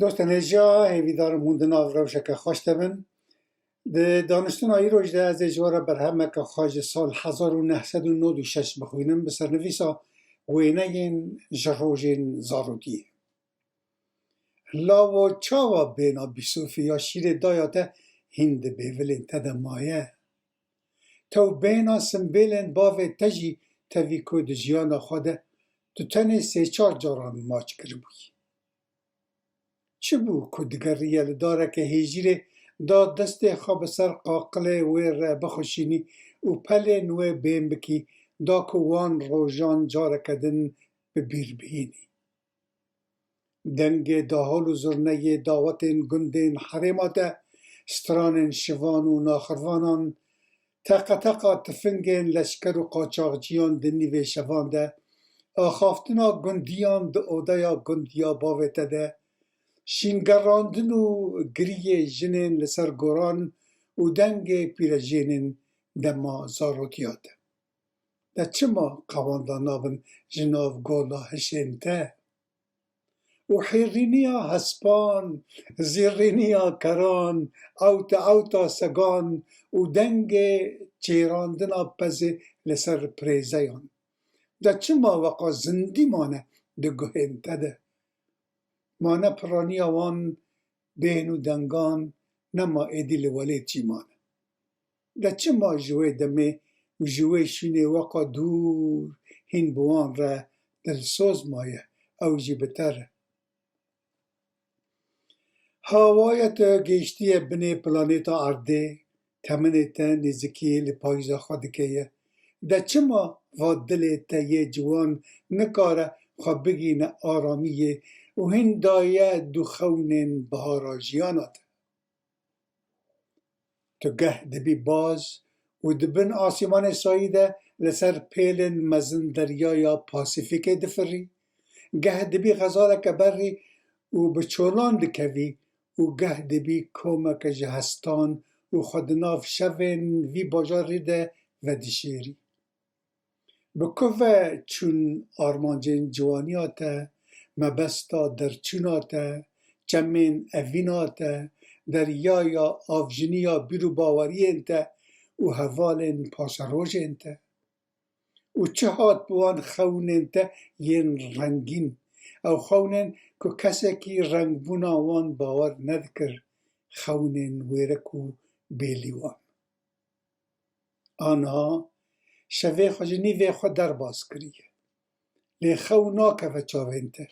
دوستان جا هیویدار موندن آوراوشه که خوش دبن ده دانستان آئی روش ده از اجوار بر همه که خواج سال 1996 بخوینم بسر نویسا وینه این جروجین زارودیه لاو چاوا بینا بیسوفی یا شیر دایاته هند بیولین تده مایه تو بینا سنبیلن باوه تجی تاوی کود جیانا خوده تو تنه 3-4 جاران ماچ کربوی چه بو که دگر ریال داره که هیجیره دا دست خواب سر قاقله ویر بخوشینی و پلین و بین بکی دا که وان روژان جاره کدن ببیر بینی دنگ دا حال و زرنه داوتین گندین حریماته سترانین شوان و ناخروانان تقا تقا تفنگین لشکر و قاچاقجیان دنی و شوان ده آخافتنا گندیان دا اودایا گندیا باوته ده شینگراندن و گریه جنین لسر گوران و دنگ پیرجینین دما زاروتیات ده چما قواندا نابن جناف گولا هشین ته و حیرینیا هسپان زیرینیا کران اوتا سگان و دنگ چیراندنا پز لسر پریزیان ده چما وقا زندی مانه ده گوهن تده مانه پرانی آوان بین و دنگان نما ایدیل ولید چی مانه ده چه ما جوه دمه و جوه شینه وقا دور هین بوان را دلسوز مایه او جی بتره هوایت گیشتی بنی پلانیتا ارده تمنه تا نزکی لپایزا خودکه ده چه ما وادله تا یه جوان نکاره خواه بگین آرامیه و هین دایه دو خونین بهارا جیانات تو گه دبی باز و دبن آسیمان سایده لسر پیلن مزن دریایا پاسیفیکه دفری گه دبی غزالک بری و بچولان دکوی و گه دبی کومک جهستان و خودناف شوین وی باجاری ده و دشیری بکوه چون آرمانجین جوانیاته مبستا درچوناته چمین اویناته دریایا آفجنیا بیرو باورینته و هوالین پاسروژینته و چه هات بوان خونینته ین رنگین او خونین که کسی که رنگ بونا وان باور ندکر خونین ویرکو بیلیوان آنها شوه خوشنی وی خود در باز کریه لی خونا که و چاوینته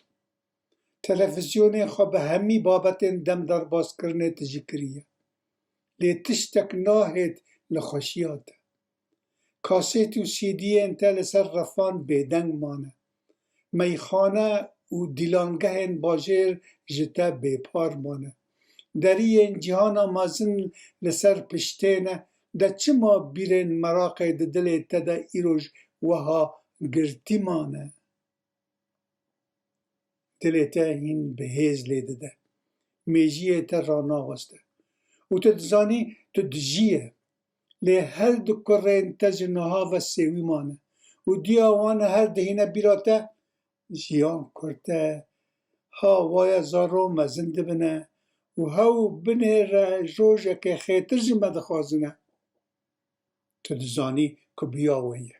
تلویزیون خواه به همی بابتین دم در باز کرنه تجی کریه لی تشتک ناهید لخوشیاته کاسیت و سیدی انته لسر رفان بیدنگ مانه میخانه و دیلانگه این باجر جتا بیپار مانه دری این جهان مازن لسر پشتینه ده چه ما بیرین مراقه ده دل تده ایروش وها گرتی مانه دلته این به هیز لیده ده میجیه تا رانا وسته و تو دزانی تو دجیه لی هر دو کرین تجنها و سیوی مانه و دیاوان هر دهینه بیراته جیان کرده ها وای زارو مزنده بنه و هاو بنه را جوجه که خیتر جمع دخوازنه تو دزانی که بیاویه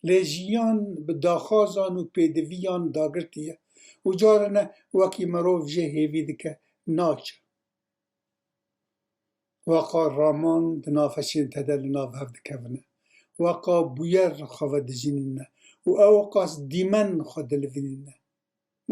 لی جیان به داخازان و پیدویان داگرتیه و جارنه وکی مروف جه هیوید که ناچه وقا رامان دنافشین تدل ناف هفت کونه وقا بویر خواه دجینینه و اوقاس دیمن خواه دلوینینه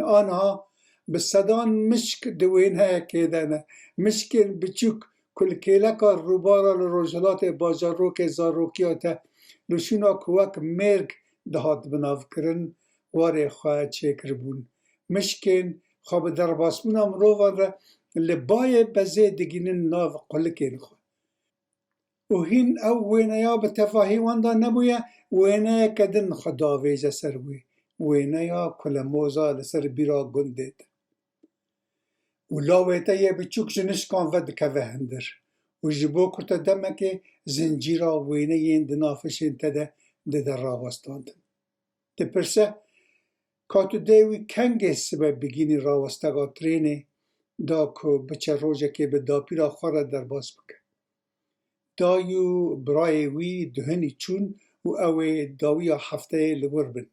آنها به صدان مشک دوینه که دنه مشکل بچوک کل کلکا روبارا لروجلات باجاروک زاروکیاته لشونا کوک مرگ دهات بناف کرن واره خواه چه کربون مشکل خواب در باسمون امروان را لبای بزه دگینن ناف قلکین خواه و هین او وینه یا به تفاهی واندا نبویه وینه کدن خدا ویجه سر بوی وینه یا کل موزا لسر بیرا گندید و لاویته یه بچوک جنشکان ود که هندر و جبو کرتا دمکه زنجیرا وینه ین دنافشین تده ده در راوستاندن ده پرسه کاتو دیوی کنگه سبب بگینی راوستگا ترینه دا که بچه روژه که به داپیرا خواه در باز بکه. دایو برای وی دهنی چون و اوه داوی هفته لور بن.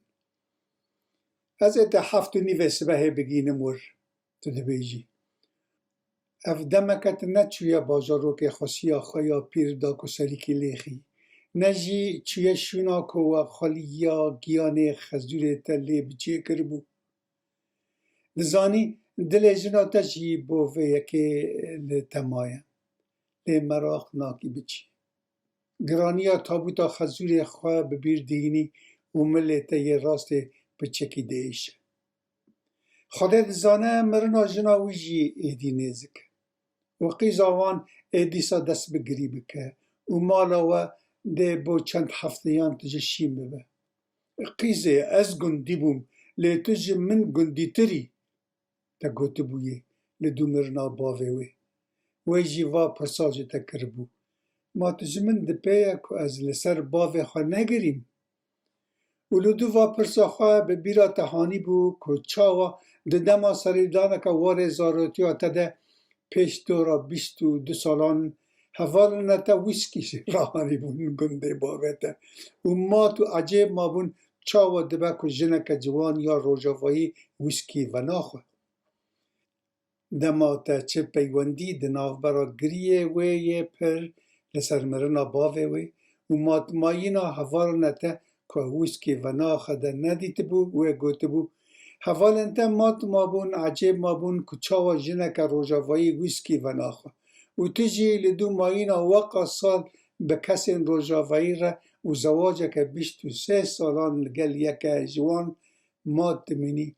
از ایت 7:30 صبح بگینم ور تو دبیجی. اف دمکت نچویا بازارو که خاصی آخایا پیر دا که سریکی لیخی. نجی چویا شونا که و خالیا گیانه خزور تلی بچه کربو. دزانی دل جنا تجی بوه یکی لتمایا. لی مراخ ناکی بچی. گرانیا تابوتا خزور خواه ببیر دینی و ملتا یه راست بچکی دیش. خودت زانه مرنا جنا ویجی ایدی نزک. و قیزاوان ایدیسا دست بگری بکه و مالا و ده با چند هفتهیان تجشیم ببه. قیزه از گندی بوم لی تج من گندی تری تا گوته بویه لدو مرنا باوه وی. ویجی وا پرساجه تا کربو. ما تج من دپیه که از لسر باوه خواه نگریم. ولودو و پرسا خواه به بیرا تهانی بو که چاوا ده دما سریدانه که واره زارتیا تده پیش دورا 22 سالان حوال نتا ویسکی راهانی بون گنده باوته و ما تو عجیب ما بون چاوا دبه که جنک جوان یا روژاوایی ویسکی و ناخوه. دما تا چه پیوندی دناف برا گریه ویه پر لسر مرنا باوه وی و مایینا حوال نتا که ویسکی و ناخه ده ندیت بو وی گوته بو حوال انتا ما بون عجیب ما بون که چاوا جنک روژاوایی ویسکی و ناخه و تجی لدو مایینا وقا سال به کسی روژاوایی را و زواجه که 23 سالان لگل یک جوان ماد دمینی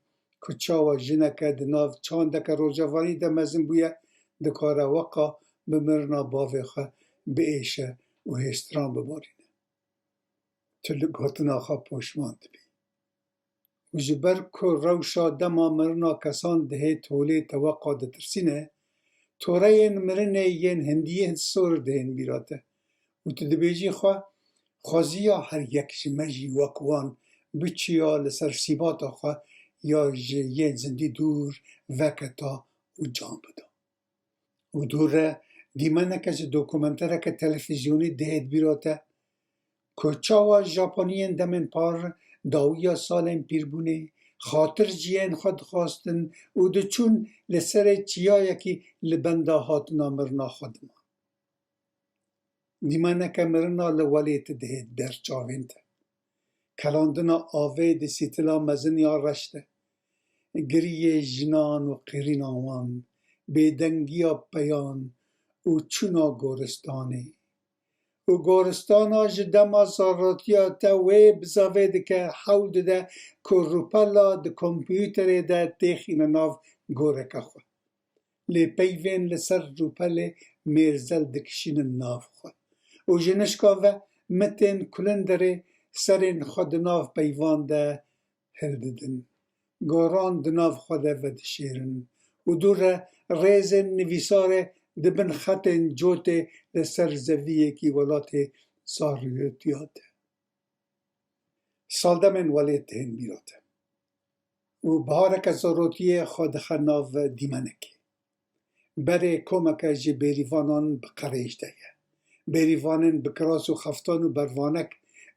که چاوا جنک دناف چانده که روژاوایی ده مزن بویه دکاره وقا بمرنا باوخه به ایشه و هستران ببارینه. تلگاتنا خواه پوشماند بی. و جبر که روشا دما مرنا کسان دهی تولی توقع ده ترسینه توره این مرنه ین هندیه سور دهین بیراته و تدبیجی خواه خوازیا هر یک جمجی وکوان بچیا لسر سیباتا خواه یا ین زندی دور وکتا و جان بدا و دوره دیمنه که دوکومنتره که تلفزیونی دهید بیراته که چاوا ژاپنیین دمن پار داویا سالن پیربونه خاطر جیان خود خواستن و دچون لسر چیا یکی لبنده هاتنا مرنا خودمان. دیمانه که مرنا لولیت دهید برچاوینت. کلاندنا آوه ده سیتلا مزنیا رشته. گریه جنان و قیرین آوان. بیدنگیا پیان و چونا گورستانه. و گورستانا جدما زاراتیا تا وی بزاوه ده که حول ده که روپلا ده کمپیوتر ده تیخین ناو گوره که خود. لی پیوین لسر روپل میرزل دکشین ناو خود. و جنشکا و متن کلندره سرین خود ناو پیوان ده هرددن. گاران ده ناو خود و دشیرن. و دور ریزن نویساره دبن خطن جوته لسر زویه کی ولات ساریتیاته. سالدمن ولیت هن بیراته. و بهارک زاروتیه خود خناو دیمنکی. بره کمک جی بریوانان بقریش دیگه. بریوانن بکراس و خفتان و بروانک.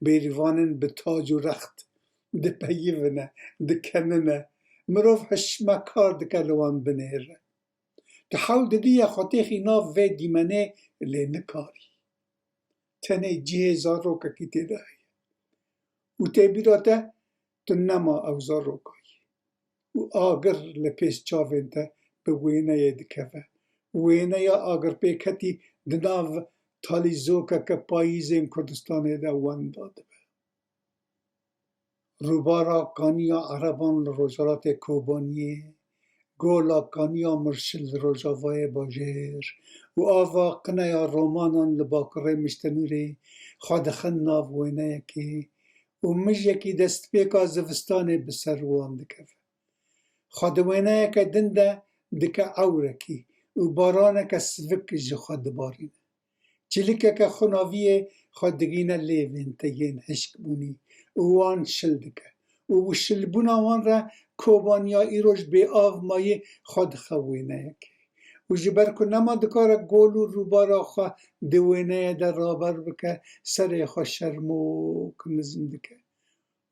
بریوانن بتاج و رخت. ده پیونه. ده کننه. مروف هشمکار دکلوان بنهره. تحاول ددیه خاطیخی ناف و دیمنه لی نکاری. تنه جیه زارو که کی تیده هی. و تیبیراته تنما او زارو کهی. و آگر لپیس چاوین تا به وینه دکوه. وینه آگر پیکتی دناو تالی زوکه که پاییزین کردستانه ده وان داده به. روبارا کانیا عربان روزارات کوبانیه گولا کانیا مرشل روژاوای باجر و آوا قنایا رومانان لباکره مشتنوری خادخن ناوینه کی و مجه کی دست پیکا زوستانه بسروان دکف خادوینه که دنده دکه عوره کی و بارانه که سوک جخواد بارین چلیکه که خناویه خادگینه لیوین تیین حشک بونی و وان شل دکه و شلبونا وان را کوبانیا ایروش به آو مایه خود خوینه که و جبر کو نما دکاره گول و روبارا خواه دوینه در رابر بکه سر خواه شرمو کنزم دکه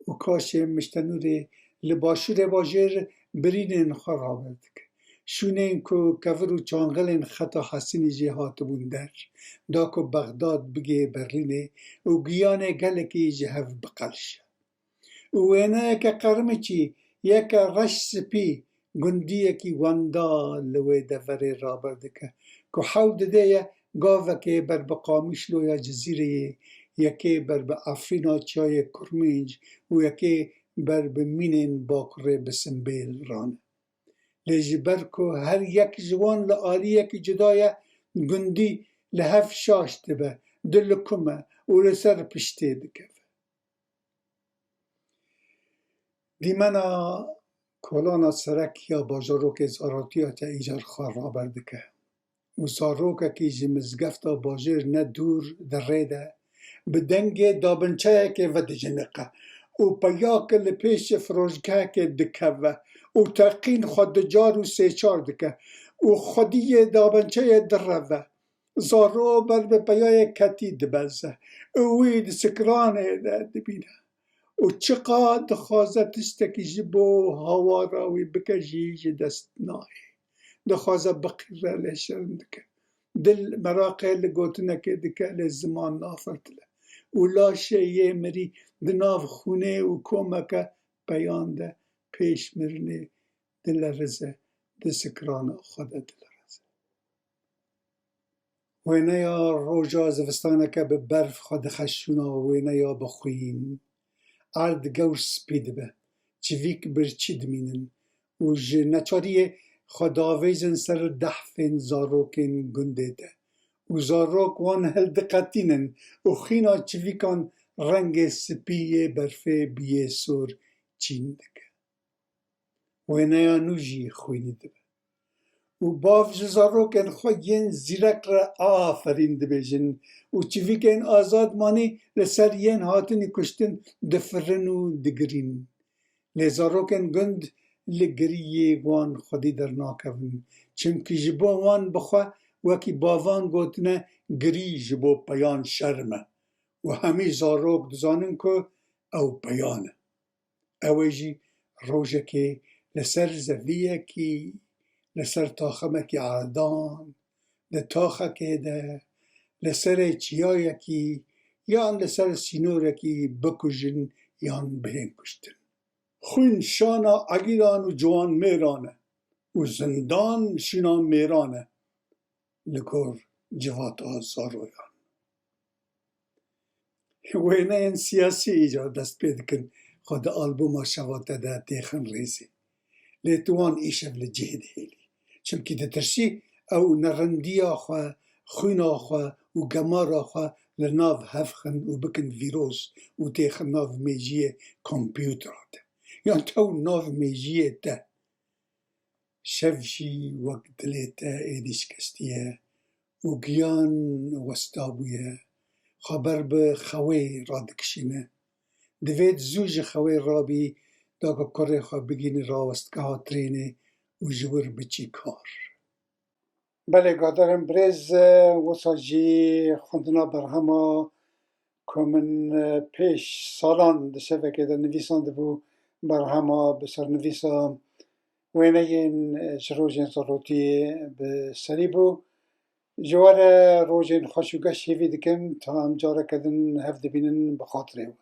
و کاشه مشتنوری لباشور باجر برینین خواه رابر دکه شونه این که کفر و چانگلین خطا حسینی جهات بوندر دا که بغداد بگه برلینه و گیانه گلکی جهف بقلش و اینه که قرمه چی یک رش سپی گندی یکی واندا لوی دفره رابر دکه که حول دده گاوه که بر بقامیش لویا جزیره یکی بر به افرینا چای کرمینج و یکی بر به مینین باکره بسنبیل رانه لجبر که هر یک جوان لآلی یکی جدایه گندی لحف شاشته به دل کمه و لسر پشته دکه دیمنا کلانا سرک یا باجاروک زاراتی تا ایجار خواه رابر دکه و زاروک که جمزگفتا باجر نه دور در ریده به دنگ دابنچه که و دجنقه و پیاک لپیش فروشگه که دکه و تقین خود جار و سیچار دکه و خودی دابنچه دره زارو بر به پیای کتی دبزه وید سکرانه دبینه و چقدر خوازه تشتکی جبو هوا راوی بکجی دست نای دخوازه بقیره لشرم دکه دل مراقه لگوتنه که دکه لزمان نافرت له و لاشه یه مری دناف خونه و کومکه پیانده پیش مرنه دل رزه دسکران خود دل رزه وینه یا روژا زفستانه که به برف خود خشونا وینه یا بخوین عرد گوش سپید به چویک برچید مینن و نچاریه خداویزن سر دحفین زاروکین گنده ده و زاروک وان هل دقتینن و خینا چویکان رنگ سپیه برفه بیه سور چین دکه و اینه نوجی خوینی ده و باف زاروکن خود ین زیرک را آفرین ده بیجن و چویکین آزاد مانی لسر ین هاتنی کشتن دفرن و دگرین لزاروکن گند لگریه وان خودی در ناکون چونکه جبو وان بخواه وکی باوان گوتنه گری جبو پیان شرمه و همی زاروک دزانن که او پیانه اوه جی روژه که لسر زویه کی لسر تاخمه کی عردان لتاخه که ده لسر چیایه کی یان لسر سینوره کی بکجن یان بهن کشتن خوین شانا اگیران و جوان میرانه و زندان شینا میرانه لکور جوات آزارویان و اینه این سیاسی ایجاد دست پید کن خود آلبوم شواته ده تیخن ریزی لیتوان ایشف لجهد هیلی چونکه ده ترسی او نرندی آخوا خوین آخوا و گمار آخوا لناو هفخن و بکن ویروس و تیخن ناو میجیه کمپیوتراته یان تو ناو میجیه ده شفجی وقت دلیته ایدیش کستیه و گیان وستابویه خبر به خوی را دکشینه دوید زوج خوی رابی دا که کره خواه بگین راوستگه ها ترینه و جور بچی کار بله گادارم بریز وصا جی خوندنا برهما که من پیش سالان دشوه که در نویسانده بو برهما بسر نویسا وینه این جروجین زاروتی بسری بو جوار روجین خاشوگه شیوی دکن تا هم جاره کدن هفته بینن بخاطره